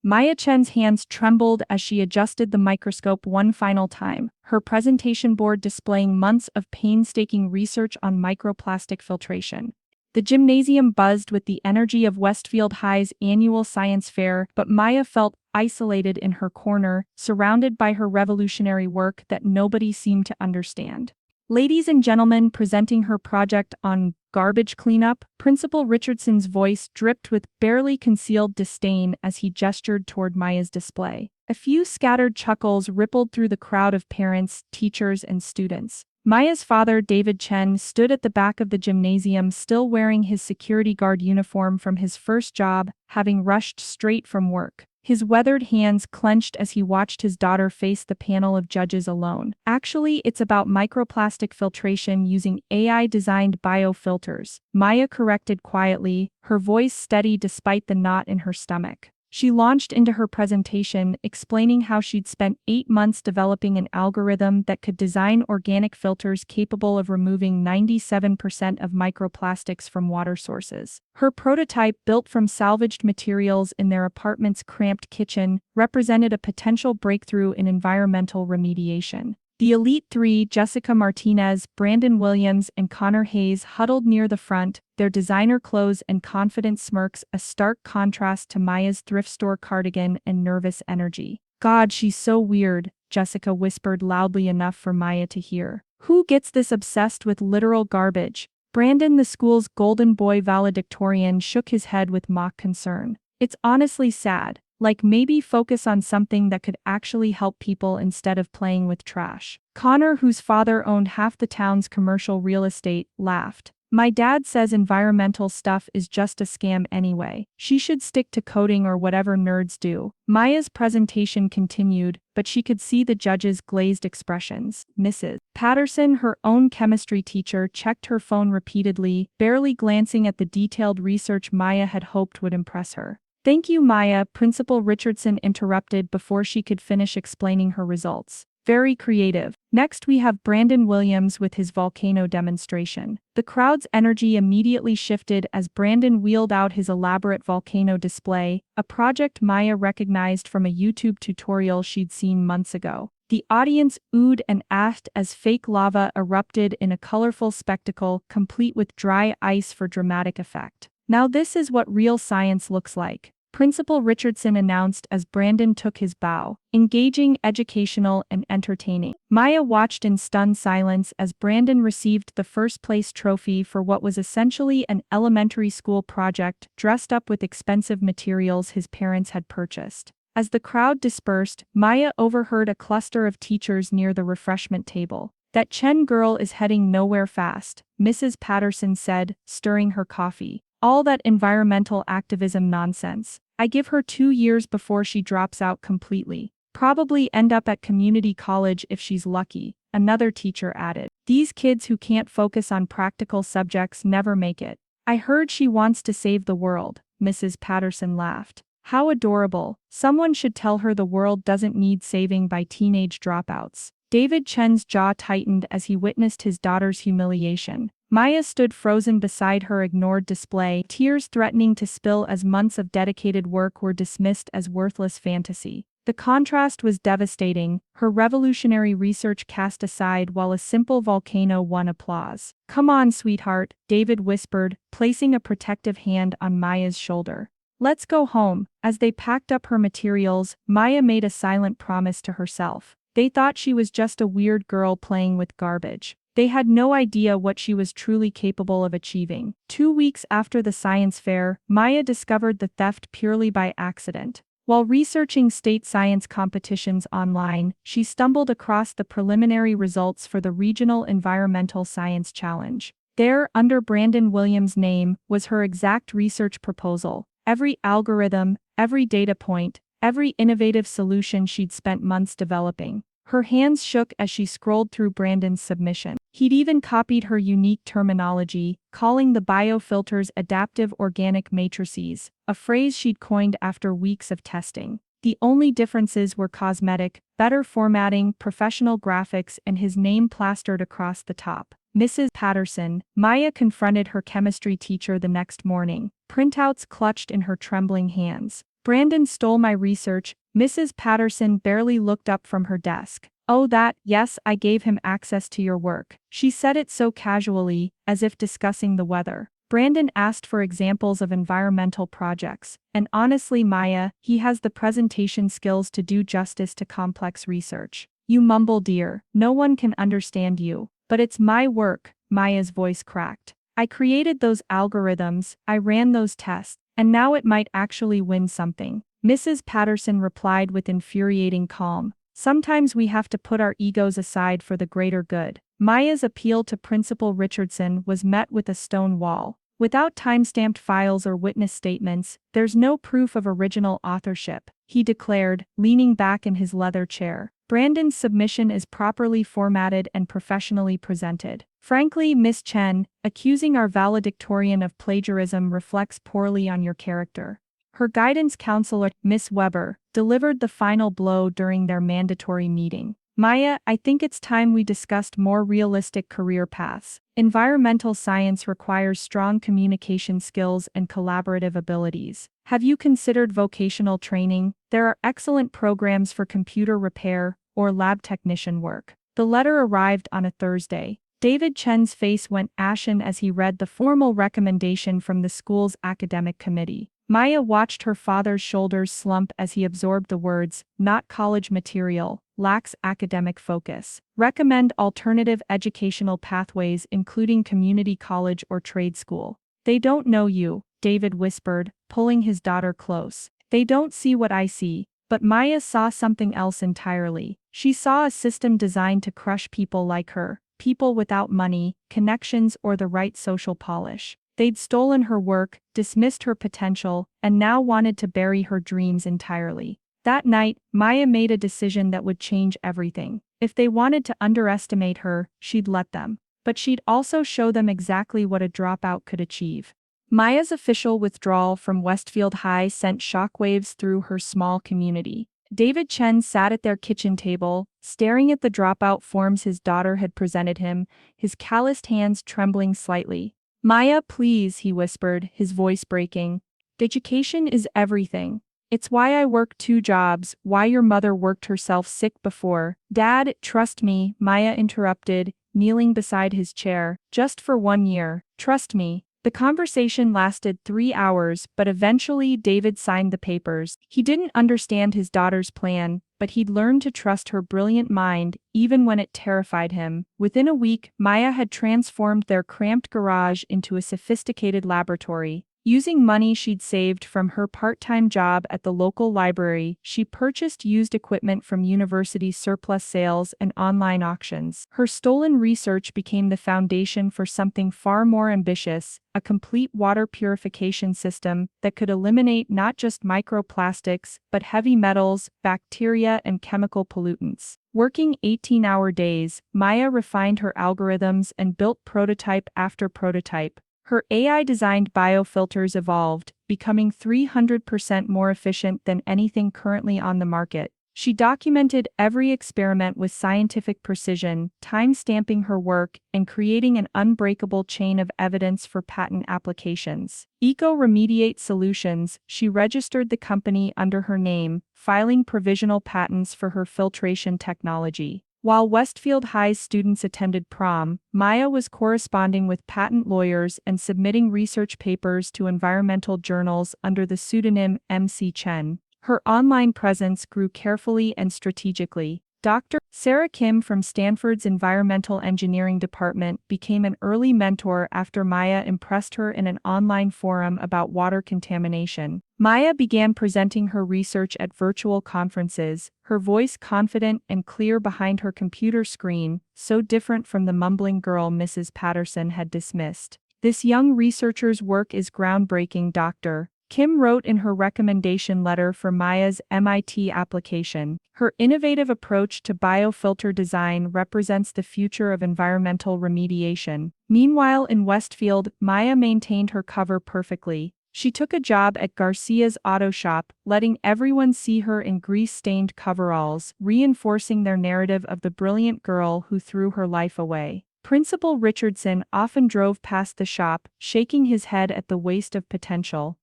Maya Chen's hands trembled as she adjusted the microscope one final time, her presentation board displaying months of painstaking research on microplastic filtration. The gymnasium buzzed with the energy of Westfield High's annual science fair, but Maya felt isolated in her corner, surrounded by her revolutionary work that nobody seemed to understand. Ladies and gentlemen, presenting her project on garbage cleanup, Principal Richardson's voice dripped with barely concealed disdain as he gestured toward Maya's display. A few scattered chuckles rippled through the crowd of parents, teachers, and students. Maya's father, David Chen, stood at the back of the gymnasium, still wearing his security guard uniform from his first job, having rushed straight from work. His weathered hands clenched as he watched his daughter face the panel of judges alone. Actually, it's about microplastic filtration using AI-designed biofilters, Maya corrected quietly, her voice steady despite the knot in her stomach. She launched into her presentation, explaining how she'd spent 8 months developing an algorithm that could design organic filters capable of removing 97% of microplastics from water sources. Her prototype, built from salvaged materials in their apartment's cramped kitchen, represented a potential breakthrough in environmental remediation. The Elite Three, Jessica Martinez, Brandon Williams, and Connor Hayes, huddled near the front, their designer clothes and confident smirks a stark contrast to Maya's thrift store cardigan and nervous energy. "God, she's so weird," Jessica whispered loudly enough for Maya to hear. "Who gets this obsessed with literal garbage?" Brandon, the school's golden boy valedictorian, shook his head with mock concern. "It's honestly sad. Like, maybe focus on something that could actually help people instead of playing with trash." Connor, whose father owned half the town's commercial real estate, laughed. "My dad says environmental stuff is just a scam anyway. She should stick to coding or whatever nerds do." Maya's presentation continued, but she could see the judges' glazed expressions. Mrs. Patterson, her own chemistry teacher, checked her phone repeatedly, barely glancing at the detailed research Maya had hoped would impress her. "Thank you, Maya," Principal Richardson interrupted before she could finish explaining her results. "Very creative." Next we have Brandon Williams with his volcano demonstration. The crowd's energy immediately shifted as Brandon wheeled out his elaborate volcano display, a project Maya recognized from a YouTube tutorial she'd seen months ago. The audience oohed and ahed as fake lava erupted in a colorful spectacle, complete with dry ice for dramatic effect. "Now this is what real science looks like," Principal Richardson announced as Brandon took his bow. "Engaging, educational, and entertaining." Maya watched in stunned silence as Brandon received the first-place trophy for what was essentially an elementary school project dressed up with expensive materials his parents had purchased. As the crowd dispersed, Maya overheard a cluster of teachers near the refreshment table. "That Chen girl is heading nowhere fast," Mrs. Patterson said, stirring her coffee. "All that environmental activism nonsense. I give her 2 years before she drops out completely. Probably end up at community college if she's lucky," another teacher added. "These kids who can't focus on practical subjects never make it." "I heard she wants to save the world," Mrs. Patterson laughed. "How adorable. Someone should tell her the world doesn't need saving by teenage dropouts." David Chen's jaw tightened as he witnessed his daughter's humiliation. Maya stood frozen beside her ignored display, tears threatening to spill as months of dedicated work were dismissed as worthless fantasy. The contrast was devastating, her revolutionary research cast aside while a simple volcano won applause. "Come on, sweetheart," David whispered, placing a protective hand on Maya's shoulder. "Let's go home." As they packed up her materials, Maya made a silent promise to herself. They thought she was just a weird girl playing with garbage. They had no idea what she was truly capable of achieving. 2 weeks after the science fair, Maya discovered the theft purely by accident. While researching state science competitions online, she stumbled across the preliminary results for the Regional Environmental Science Challenge. There, under Brandon Williams' name, was her exact research proposal. Every algorithm, every data point, every innovative solution she'd spent months developing. Her hands shook as she scrolled through Brandon's submission. He'd even copied her unique terminology, calling the biofilters adaptive organic matrices, a phrase she'd coined after weeks of testing. The only differences were cosmetic, better formatting, professional graphics, and his name plastered across the top. "Mrs. Patterson," Maya confronted her chemistry teacher the next morning, printouts clutched in her trembling hands. Brandon stole my research. Mrs. Patterson barely looked up from her desk. Oh, that, yes, I gave him access to your work. She said it so casually, as if discussing the weather. Brandon asked for examples of environmental projects, and honestly, Maya, he has the presentation skills to do justice to complex research. You mumble, dear, no one can understand you. But it's my work, Maya's voice cracked. I created those algorithms, I ran those tests, and now it might actually win something. Mrs. Patterson replied with infuriating calm. Sometimes we have to put our egos aside for the greater good. Maya's appeal to Principal Richardson was met with a stone wall. Without time-stamped files or witness statements, there's no proof of original authorship, he declared, leaning back in his leather chair. Brandon's submission is properly formatted and professionally presented. Frankly, Miss Chen, accusing our valedictorian of plagiarism reflects poorly on your character. Her guidance counselor, Miss Weber, delivered the final blow during their mandatory meeting. Maya, I think it's time we discussed more realistic career paths. Environmental science requires strong communication skills and collaborative abilities. Have you considered vocational training? There are excellent programs for computer repair or lab technician work. The letter arrived on a Thursday. David Chen's face went ashen as he read the formal recommendation from the school's academic committee. Maya watched her father's shoulders slump as he absorbed the words, not college material, lacks academic focus. Recommend alternative educational pathways including community college or trade school. They don't know you, David whispered, pulling his daughter close. They don't see what I see. But Maya saw something else entirely. She saw a system designed to crush people like her, people without money, connections or the right social polish. They'd stolen her work, dismissed her potential, and now wanted to bury her dreams entirely. That night, Maya made a decision that would change everything. If they wanted to underestimate her, she'd let them. But she'd also show them exactly what a dropout could achieve. Maya's official withdrawal from Westfield High sent shockwaves through her small community. David Chen sat at their kitchen table, staring at the dropout forms his daughter had presented him, his calloused hands trembling slightly. Maya, please, he whispered, his voice breaking. Education is everything. It's why I work 2 jobs, why your mother worked herself sick before. Dad, trust me, Maya interrupted, kneeling beside his chair. Just for 1 year. Trust me. The conversation lasted 3 hours, but eventually David signed the papers. He didn't understand his daughter's plan, but he'd learned to trust her brilliant mind, even when it terrified him. Within a week, Maya had transformed their cramped garage into a sophisticated laboratory. Using money she'd saved from her part-time job at the local library, she purchased used equipment from university surplus sales and online auctions. Her stolen research became the foundation for something far more ambitious, a complete water purification system that could eliminate not just microplastics, but heavy metals, bacteria, and chemical pollutants. Working 18-hour days, Maya refined her algorithms and built prototype after prototype. Her AI-designed biofilters evolved, becoming 300% more efficient than anything currently on the market. She documented every experiment with scientific precision, time-stamping her work and creating an unbreakable chain of evidence for patent applications. Eco-Remediate Solutions, she registered the company under her name, filing provisional patents for her filtration technology. While Westfield High's students attended prom, Maya was corresponding with patent lawyers and submitting research papers to environmental journals under the pseudonym MC Chen. Her online presence grew carefully and strategically. Dr. Sarah Kim from Stanford's Environmental Engineering Department became an early mentor after Maya impressed her in an online forum about water contamination. Maya began presenting her research at virtual conferences, her voice confident and clear behind her computer screen, so different from the mumbling girl Mrs. Patterson had dismissed. This young researcher's work is groundbreaking, Dr. Kim wrote in her recommendation letter for Maya's MIT application. Her innovative approach to biofilter design represents the future of environmental remediation. Meanwhile, in Westfield, Maya maintained her cover perfectly. She took a job at Garcia's auto shop, letting everyone see her in grease-stained coveralls, reinforcing their narrative of the brilliant girl who threw her life away. Principal Richardson often drove past the shop, shaking his head at the waste of potential.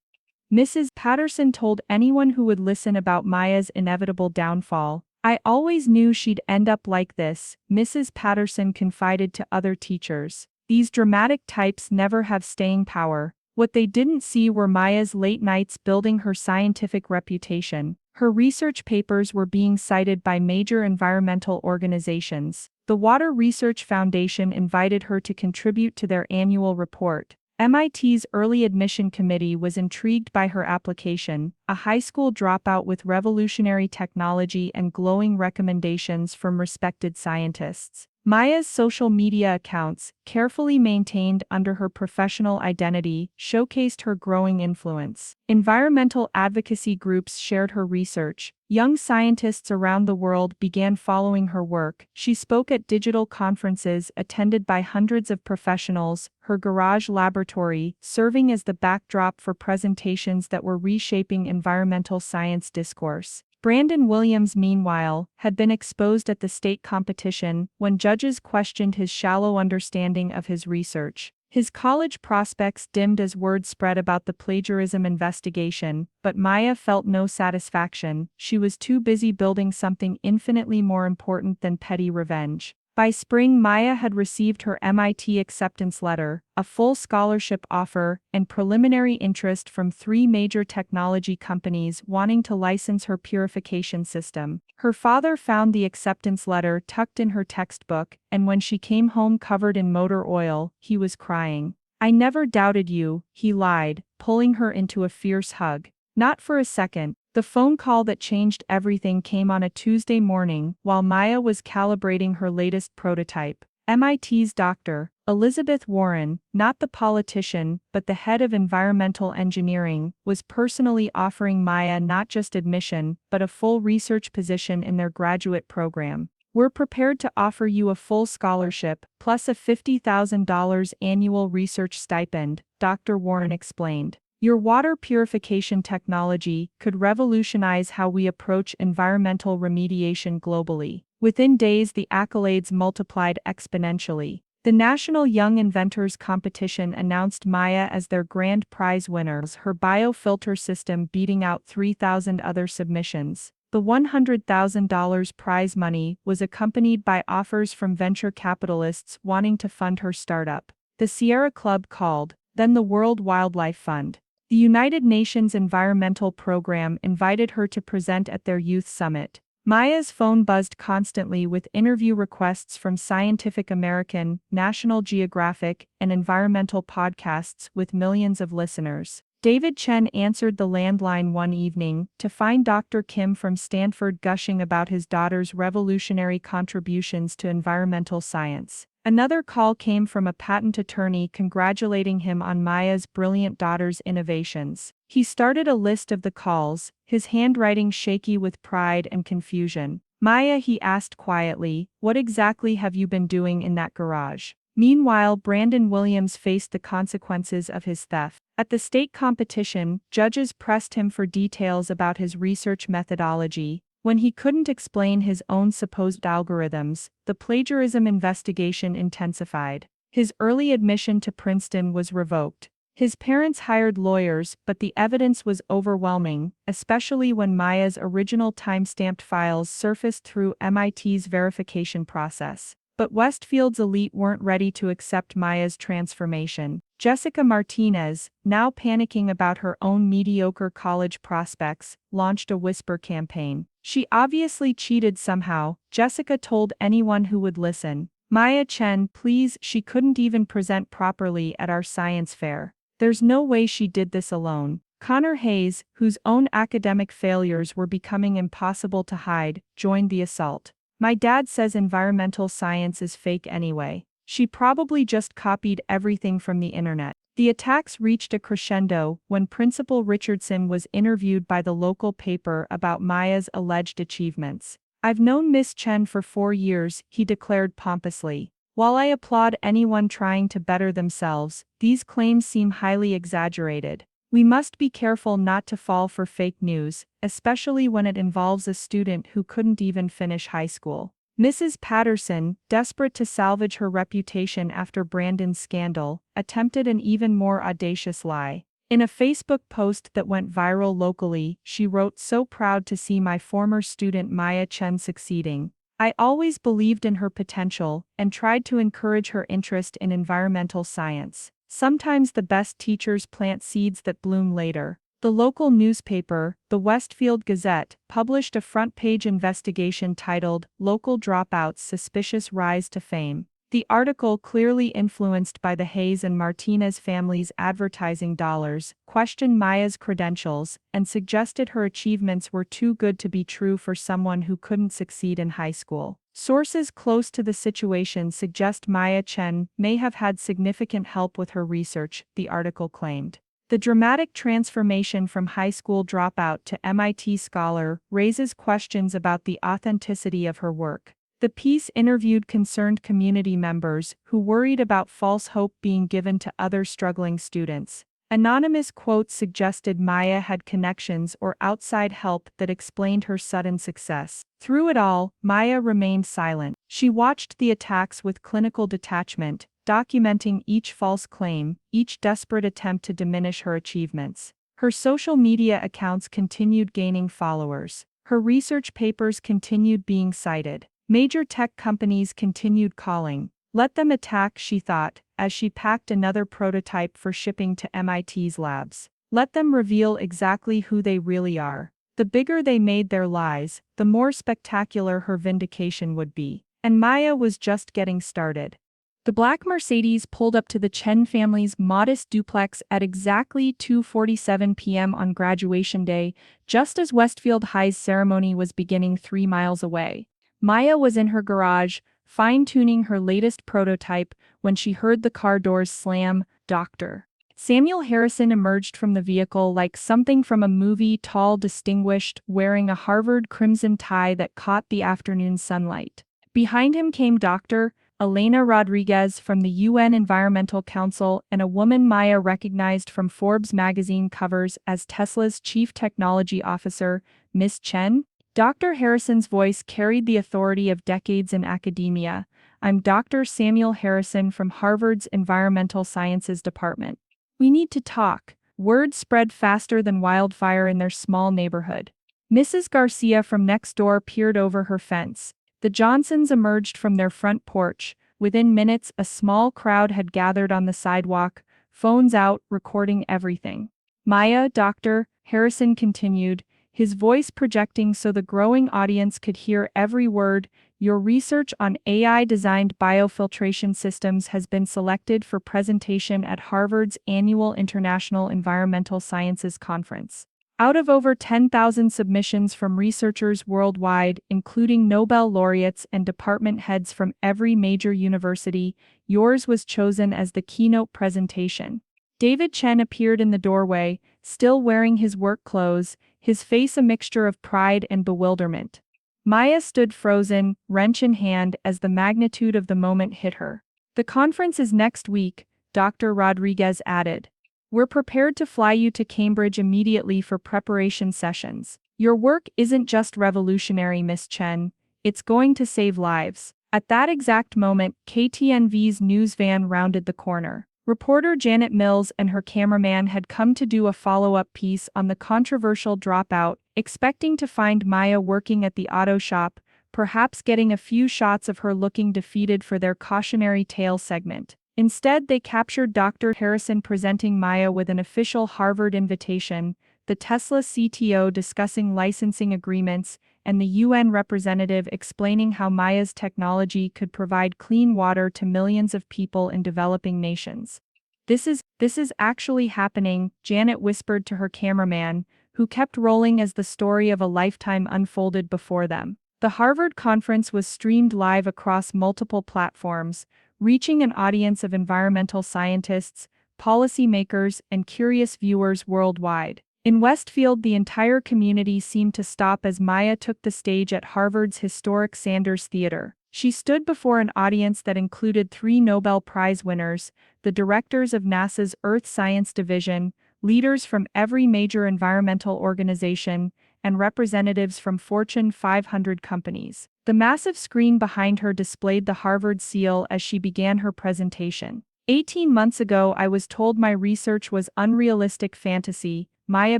Mrs. Patterson told anyone who would listen about Maya's inevitable downfall. "I always knew she'd end up like this," Mrs. Patterson confided to other teachers. "These dramatic types never have staying power." What they didn't see were Maya's late nights building her scientific reputation. Her research papers were being cited by major environmental organizations. The Water Research Foundation invited her to contribute to their annual report. MIT's early admission committee was intrigued by her application, a high school dropout with revolutionary technology and glowing recommendations from respected scientists. Maya's social media accounts, carefully maintained under her professional identity, showcased her growing influence. Environmental advocacy groups shared her research. Young scientists around the world began following her work. She spoke at digital conferences attended by hundreds of professionals, her garage laboratory serving as the backdrop for presentations that were reshaping environmental science discourse. Brandon Williams, meanwhile, had been exposed at the state competition when judges questioned his shallow understanding of his research. His college prospects dimmed as word spread about the plagiarism investigation, but Maya felt no satisfaction. She was too busy building something infinitely more important than petty revenge. By spring, Maya had received her MIT acceptance letter, a full scholarship offer, and preliminary interest from 3 major technology companies wanting to license her purification system. Her father found the acceptance letter tucked in her textbook, and when she came home covered in motor oil, he was crying. "I never doubted you," he lied, pulling her into a fierce hug. Not for a second. The phone call that changed everything came on a Tuesday morning while Maya was calibrating her latest prototype. MIT's Dr. Elizabeth Warren, not the politician but the head of environmental engineering, was personally offering Maya not just admission but a full research position in their graduate program. "We're prepared to offer you a full scholarship, plus a $50,000 annual research stipend," Dr. Warren explained. "Your water purification technology could revolutionize how we approach environmental remediation globally." Within days, the accolades multiplied exponentially. The National Young Inventors Competition announced Maya as their grand prize winner, her biofilter system beating out 3,000 other submissions. The $100,000 prize money was accompanied by offers from venture capitalists wanting to fund her startup. The Sierra Club called, then the World Wildlife Fund. The United Nations Environmental Program invited her to present at their youth summit. Maya's phone buzzed constantly with interview requests from Scientific American, National Geographic, and environmental podcasts with millions of listeners. David Chen answered the landline one evening to find Dr. Kim from Stanford gushing about his daughter's revolutionary contributions to environmental science. Another call came from a patent attorney congratulating him on Maya's brilliant daughter's innovations. He started a list of the calls, his handwriting shaky with pride and confusion. "Maya," he asked quietly, "what exactly have you been doing in that garage?" Meanwhile, Brandon Williams faced the consequences of his theft. At the state competition, judges pressed him for details about his research methodology. When he couldn't explain his own supposed algorithms, the plagiarism investigation intensified. His early admission to Princeton was revoked. His parents hired lawyers, but the evidence was overwhelming, especially when Maya's original time-stamped files surfaced through MIT's verification process. But Westfield's elite weren't ready to accept Maya's transformation. Jessica Martinez, now panicking about her own mediocre college prospects, launched a whisper campaign. "She obviously cheated somehow," Jessica told anyone who would listen. "Maya Chen, please, she couldn't even present properly at our science fair. There's no way she did this alone." Connor Hayes, whose own academic failures were becoming impossible to hide, joined the assault. "My dad says environmental science is fake anyway. She probably just copied everything from the internet." The attacks reached a crescendo when Principal Richardson was interviewed by the local paper about Maya's alleged achievements. "I've known Miss Chen for 4 years," he declared pompously. "While I applaud anyone trying to better themselves, these claims seem highly exaggerated. We must be careful not to fall for fake news, especially when it involves a student who couldn't even finish high school." Mrs. Patterson, desperate to salvage her reputation after Brandon's scandal, attempted an even more audacious lie. In a Facebook post that went viral locally, she wrote, "So proud to see my former student Maya Chen succeeding. I always believed in her potential and tried to encourage her interest in environmental science. Sometimes the best teachers plant seeds that bloom later." The local newspaper, the Westfield Gazette, published a front-page investigation titled, "Local Dropouts' Suspicious Rise to Fame." The article, clearly influenced by the Hayes and Martinez family's advertising dollars, questioned Maya's credentials and suggested her achievements were too good to be true for someone who couldn't succeed in high school. Sources close to the situation suggest Maya Chen may have had significant help with her research, the article claimed. The dramatic transformation from high school dropout to MIT scholar raises questions about the authenticity of her work. The piece interviewed concerned community members who worried about false hope being given to other struggling students. Anonymous quotes suggested Maya had connections or outside help that explained her sudden success. Through it all, Maya remained silent. She watched the attacks with clinical detachment, documenting each false claim, each desperate attempt to diminish her achievements. Her social media accounts continued gaining followers. Her research papers continued being cited. Major tech companies continued calling. Let them attack, she thought, as she packed another prototype for shipping to MIT's labs. Let them reveal exactly who they really are. The bigger they made their lies, the more spectacular her vindication would be. And Maya was just getting started. The black Mercedes pulled up to the Chen family's modest duplex at exactly 2:47 p.m. on graduation day, just as Westfield High's ceremony was beginning 3 miles away. Maya was in her garage, fine-tuning her latest prototype, when she heard the car doors slam. Dr. Samuel Harrison emerged from the vehicle like something from a movie, tall, distinguished, wearing a Harvard crimson tie that caught the afternoon sunlight. Behind him came Dr. Elena Rodriguez from the UN Environmental Council and a woman Maya recognized from Forbes magazine covers as Tesla's chief technology officer, Miss Chen. Dr. Harrison's voice carried the authority of decades in academia. "I'm Dr. Samuel Harrison from Harvard's Environmental Sciences Department. We need to talk." Word spread faster than wildfire in their small neighborhood. Mrs. Garcia from next door peered over her fence. The Johnsons emerged from their front porch. Within minutes, a small crowd had gathered on the sidewalk, phones out, recording everything. "Maya," Dr. Harrison continued, his voice projecting so the growing audience could hear every word, "your research on AI-designed biofiltration systems has been selected for presentation at Harvard's annual International Environmental Sciences Conference. Out of over 10,000 submissions from researchers worldwide, including Nobel laureates and department heads from every major university, yours was chosen as the keynote presentation." David Chen appeared in the doorway, still wearing his work clothes, his face a mixture of pride and bewilderment. Maya stood frozen, wrench in hand, as the magnitude of the moment hit her. "The conference is next week," Dr. Rodriguez added. "We're prepared to fly you to Cambridge immediately for preparation sessions. Your work isn't just revolutionary, Miss Chen, it's going to save lives." At that exact moment, KTNV's news van rounded the corner. Reporter Janet Mills and her cameraman had come to do a follow-up piece on the controversial Dropout, expecting to find Maya working at the auto shop, perhaps getting a few shots of her looking defeated for their cautionary tale segment. Instead, they captured Dr. Harrison presenting Maya with an official Harvard invitation, the Tesla CTO discussing licensing agreements, and the UN representative explaining how Maya's technology could provide clean water to millions of people in developing nations. This is actually happening," Janet whispered to her cameraman, who kept rolling as the story of a lifetime unfolded before them. The Harvard conference was streamed live across multiple platforms, reaching an audience of environmental scientists, policymakers, and curious viewers worldwide. In Westfield, the entire community seemed to stop as Maya took the stage at Harvard's historic Sanders Theater. She stood before an audience that included 3 Nobel Prize winners, the directors of NASA's Earth Science Division, leaders from every major environmental organization, and representatives from Fortune 500 companies. The massive screen behind her displayed the Harvard seal as she began her presentation. 18 months ago, I was told my research was unrealistic fantasy, Maya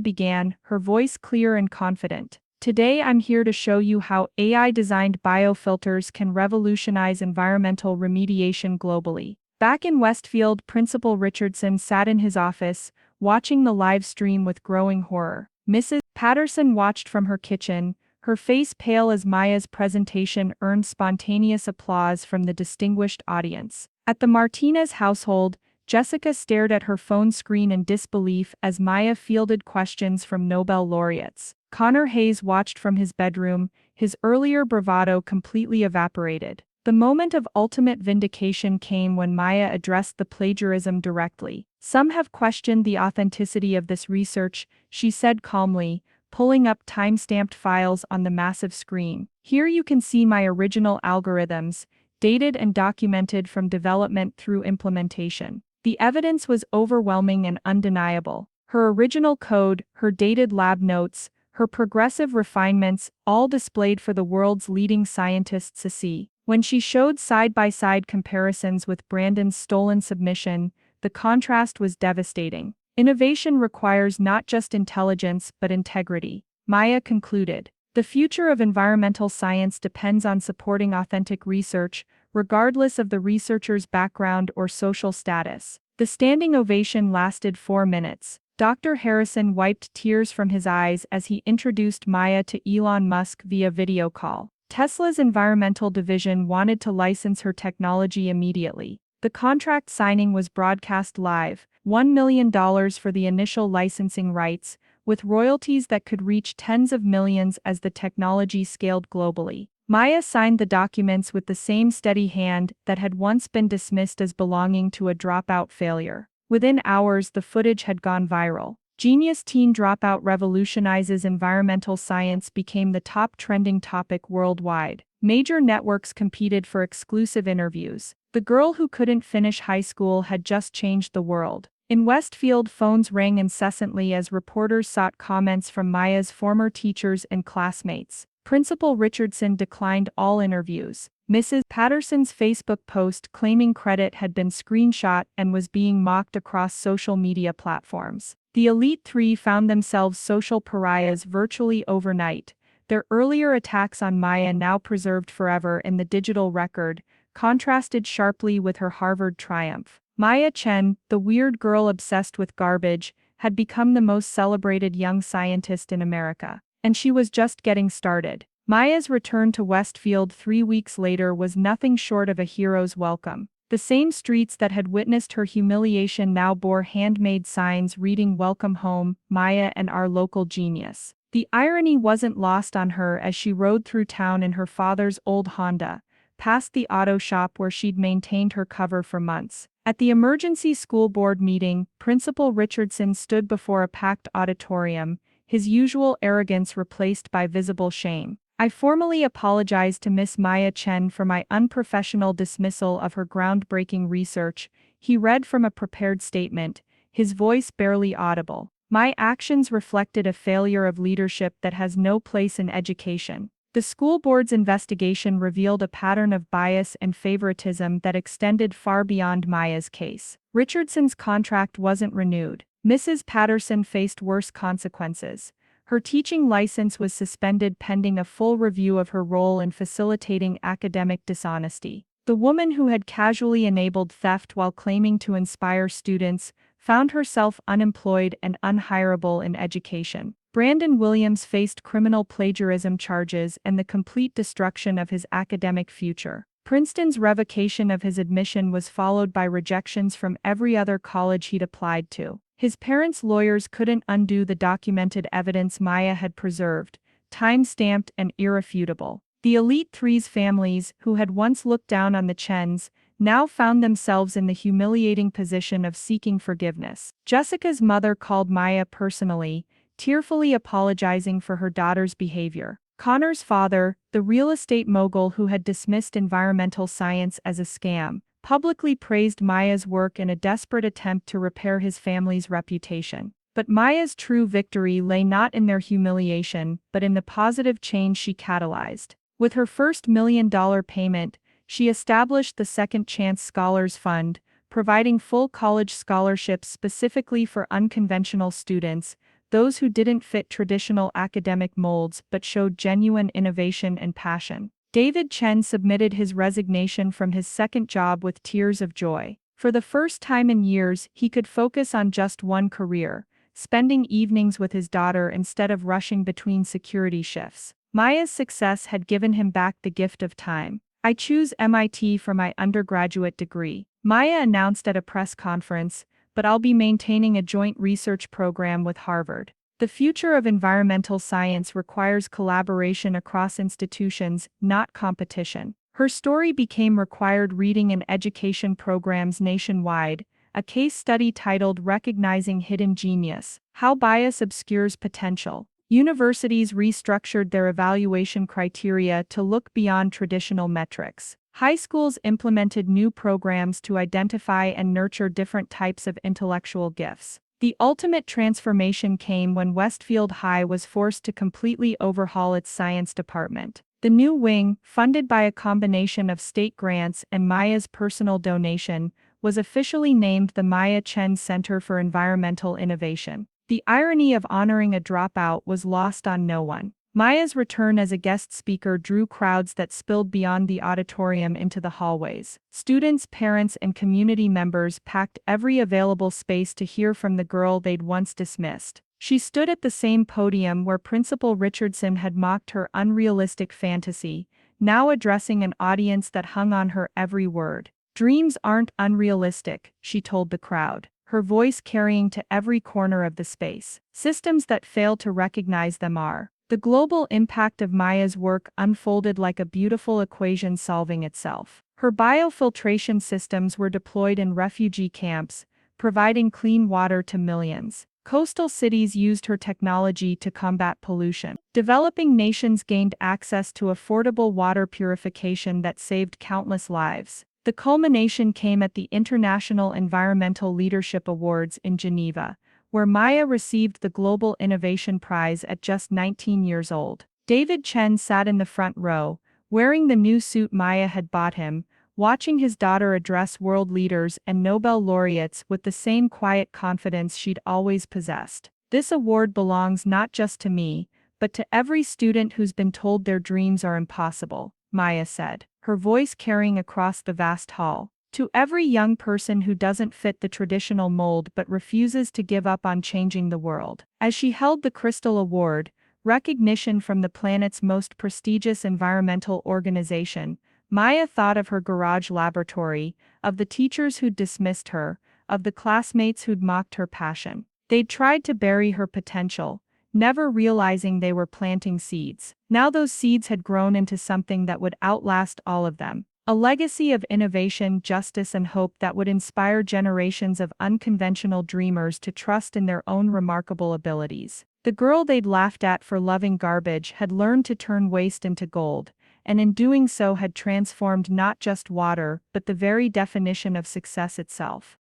began, her voice clear and confident. Today, I'm here to show you how AI-designed biofilters can revolutionize environmental remediation globally. Back in Westfield, Principal Richardson sat in his office, watching the live stream with growing horror. Mrs. Patterson watched from her kitchen, her face pale as Maya's presentation earned spontaneous applause from the distinguished audience. At the Martinez household, Jessica stared at her phone screen in disbelief as Maya fielded questions from Nobel laureates. Connor Hayes watched from his bedroom, his earlier bravado completely evaporated. The moment of ultimate vindication came when Maya addressed the plagiarism directly. Some have questioned the authenticity of this research, she said calmly, pulling up time-stamped files on the massive screen. Here you can see my original algorithms, dated and documented from development through implementation. The evidence was overwhelming and undeniable. Her original code, her dated lab notes, her progressive refinements, all displayed for the world's leading scientists to see. When she showed side-by-side comparisons with Brandon's stolen submission, the contrast was devastating. Innovation requires not just intelligence but integrity, Maya concluded. The future of environmental science depends on supporting authentic research, regardless of the researcher's background or social status. The standing ovation lasted 4 minutes. Dr. Harrison wiped tears from his eyes as he introduced Maya to Elon Musk via video call. Tesla's environmental division wanted to license her technology immediately. The contract signing was broadcast live, $1 million for the initial licensing rights, with royalties that could reach tens of millions as the technology scaled globally. Maya signed the documents with the same steady hand that had once been dismissed as belonging to a dropout failure. Within hours, the footage had gone viral. Genius Teen Dropout Revolutionizes Environmental Science became the top trending topic worldwide. Major networks competed for exclusive interviews. The girl who couldn't finish high school had just changed the world. In Westfield, phones rang incessantly as reporters sought comments from Maya's former teachers and classmates. Principal Richardson declined all interviews. Mrs. Patterson's Facebook post claiming credit had been screenshot and was being mocked across social media platforms. The Elite Three found themselves social pariahs virtually overnight. Their earlier attacks on Maya, now preserved forever in the digital record, contrasted sharply with her Harvard triumph. Maya Chen, the weird girl obsessed with garbage, had become the most celebrated young scientist in America. And she was just getting started. Maya's return to Westfield 3 weeks later was nothing short of a hero's welcome. The same streets that had witnessed her humiliation now bore handmade signs reading "Welcome home, Maya and our local genius." The irony wasn't lost on her as she rode through town in her father's old Honda, past the auto shop where she'd maintained her cover for months. At the emergency school board meeting, Principal Richardson stood before a packed auditorium, his usual arrogance replaced by visible shame. "I formally apologize to Miss Maya Chen for my unprofessional dismissal of her groundbreaking research," he read from a prepared statement, his voice barely audible. "My actions reflected a failure of leadership that has no place in education." The school board's investigation revealed a pattern of bias and favoritism that extended far beyond Maya's case. Richardson's contract wasn't renewed. Mrs. Patterson faced worse consequences. Her teaching license was suspended pending a full review of her role in facilitating academic dishonesty. The woman who had casually enabled theft while claiming to inspire students found herself unemployed and unhireable in education. Brandon Williams faced criminal plagiarism charges and the complete destruction of his academic future. Princeton's revocation of his admission was followed by rejections from every other college he'd applied to. His parents' lawyers couldn't undo the documented evidence Maya had preserved, time-stamped and irrefutable. The Elite Three's families, who had once looked down on the Chens, now found themselves in the humiliating position of seeking forgiveness. Jessica's mother called Maya personally, tearfully apologizing for her daughter's behavior. Connor's father, the real estate mogul who had dismissed environmental science as a scam, publicly praised Maya's work in a desperate attempt to repair his family's reputation. But Maya's true victory lay not in their humiliation, but in the positive change she catalyzed. With her first $1 million payment, she established the Second Chance Scholars Fund, providing full college scholarships specifically for unconventional students, those who didn't fit traditional academic molds but showed genuine innovation and passion. David Chen submitted his resignation from his second job with tears of joy. For the first time in years, he could focus on just one career, spending evenings with his daughter instead of rushing between security shifts. Maya's success had given him back the gift of time. "I choose MIT for my undergraduate degree," Maya announced at a press conference, "but I'll be maintaining a joint research program with Harvard." The future of environmental science requires collaboration across institutions, not competition. Her story became required reading in education programs nationwide, a case study titled Recognizing Hidden Genius: How Bias Obscures Potential. Universities restructured their evaluation criteria to look beyond traditional metrics. High schools implemented new programs to identify and nurture different types of intellectual gifts. The ultimate transformation came when Westfield High was forced to completely overhaul its science department. The new wing, funded by a combination of state grants and Maya's personal donation, was officially named the Maya Chen Center for Environmental Innovation. The irony of honoring a dropout was lost on no one. Maya's return as a guest speaker drew crowds that spilled beyond the auditorium into the hallways. Students, parents, and community members packed every available space to hear from the girl they'd once dismissed. She stood at the same podium where Principal Richardson had mocked her unrealistic fantasy, now addressing an audience that hung on her every word. "Dreams aren't unrealistic," she told the crowd, her voice carrying to every corner of the space. "Systems that fail to recognize them are." The global impact of Maya's work unfolded like a beautiful equation solving itself. Her biofiltration systems were deployed in refugee camps, providing clean water to millions. Coastal cities used her technology to combat pollution. Developing nations gained access to affordable water purification that saved countless lives. The culmination came at the International Environmental Leadership Awards in Geneva, where Maya received the Global Innovation Prize at just 19 years old. David Chen sat in the front row, wearing the new suit Maya had bought him, watching his daughter address world leaders and Nobel laureates with the same quiet confidence she'd always possessed. "This award belongs not just to me, but to every student who's been told their dreams are impossible," Maya said, her voice carrying across the vast hall. "To every young person who doesn't fit the traditional mold but refuses to give up on changing the world." As she held the Crystal Award, recognition from the planet's most prestigious environmental organization, Maya thought of her garage laboratory, of the teachers who'd dismissed her, of the classmates who'd mocked her passion. They'd tried to bury her potential, never realizing they were planting seeds. Now those seeds had grown into something that would outlast all of them. A legacy of innovation, justice, and hope that would inspire generations of unconventional dreamers to trust in their own remarkable abilities. The girl they'd laughed at for loving garbage had learned to turn waste into gold, and in doing so had transformed not just water, but the very definition of success itself.